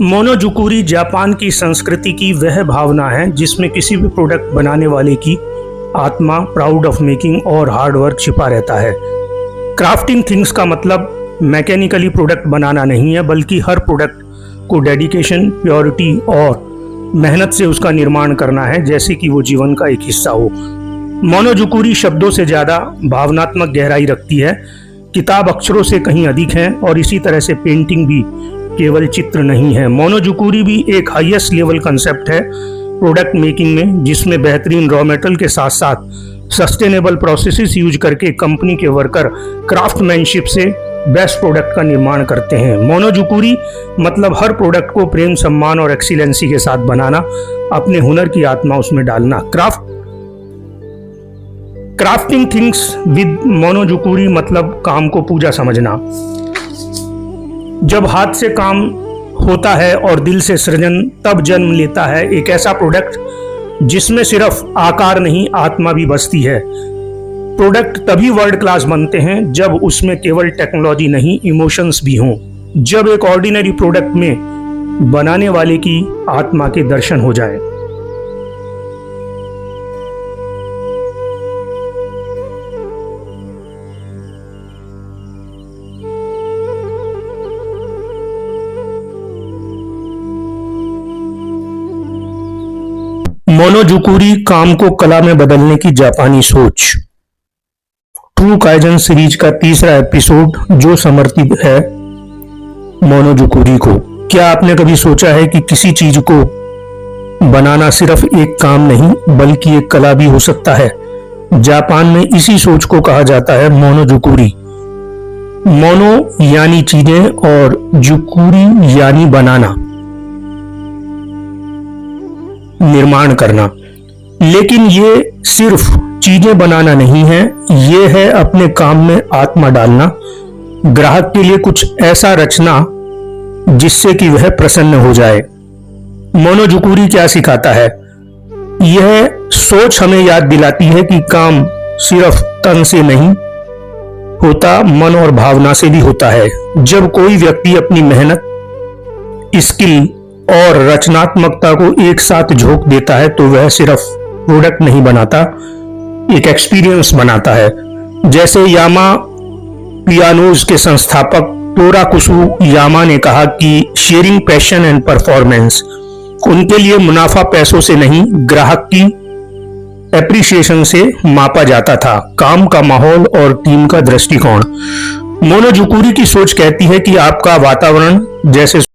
मोनोजुकुरी Japan की संस्कृति की वह भावना है जिसमें किसी भी प्रोडक्ट बनाने वाले की आत्मा, प्राउड ऑफ मेकिंग और हार्ड वर्क छिपा रहता है। क्राफ्टिंग थिंग्स का मतलब मैकेनिकली प्रोडक्ट बनाना नहीं है, बल्कि हर प्रोडक्ट को डेडिकेशन, प्योरिटी और मेहनत से उसका निर्माण करना है, जैसे कि वो जीवन का एक हिस्सा हो। मोनोजुकुरी शब्दों से ज़्यादा भावनात्मक गहराई रखती है। किताब अक्षरों से कहीं अधिक है और इसी तरह से पेंटिंग भी केवल चित्र नहीं है। मोनोजुकुरी भी एक हाईएस्ट लेवल कंसेप्ट है प्रोडक्ट मेकिंग में, जिसमें बेहतरीन रॉ मेटेरियल के साथ साथ सस्टेनेबल प्रोसेसेस यूज करके कंपनी के वर्कर क्राफ्टमैनशिप से बेस्ट प्रोडक्ट का निर्माण करते हैं। मोनोजुकुरी मतलब हर प्रोडक्ट को प्रेम, सम्मान और एक्सीलेंसी के साथ बनाना, अपने हुनर की आत्मा उसमें डालना। क्राफ्टिंग थिंग्स विद मोनोजुकुरी मतलब काम को पूजा समझना। जब हाथ से काम होता है और दिल से सृजन तब जन्म लेता है एक ऐसा प्रोडक्ट जिसमें सिर्फ आकार नहीं, आत्मा भी बसती है। प्रोडक्ट तभी वर्ल्ड क्लास बनते हैं जब उसमें केवल टेक्नोलॉजी नहीं, इमोशंस भी हों। जब एक ऑर्डिनरी प्रोडक्ट में बनाने वाले की आत्मा के दर्शन हो जाए। मोनोजुकुरी काम को कला में बदलने की जापानी सोच। ट्रू काइजन सीरीज का तीसरा एपिसोड जो समर्पित है मोनोजुकुरी को। क्या आपने कभी सोचा है कि किसी चीज को बनाना सिर्फ एक काम नहीं बल्कि एक कला भी हो सकता है? जापान में इसी सोच को कहा जाता है मोनोजुकुरी। मोनो यानी चीजें और जुकुरी यानी बनाना, निर्माण करना। लेकिन ये सिर्फ चीजें बनाना नहीं है, ये है अपने काम में आत्मा डालना, ग्राहक के लिए कुछ ऐसा रचना जिससे कि वह प्रसन्न हो जाए। मोनोजुकुरी क्या सिखाता है? यह सोच हमें याद दिलाती है कि काम सिर्फ तन से नहीं होता, मन और भावना से भी होता है। जब कोई व्यक्ति अपनी मेहनत, स्किल और रचनात्मकता को एक साथ झोंक देता है तो वह सिर्फ प्रोडक्ट नहीं बनाता, एक एक्सपीरियंस बनाता है। जैसे यामा पियानोज के संस्थापक टोराकुसु यामा ने कहा कि शेयरिंग पैशन एंड परफॉर्मेंस, उनके लिए मुनाफा पैसों से नहीं, ग्राहक की एप्रिसिएशन से मापा जाता था, काम का माहौल और टीम का दृष्टिकोण। मोनोजुकुरी की सोच कहती है कि आपका वातावरण जैसे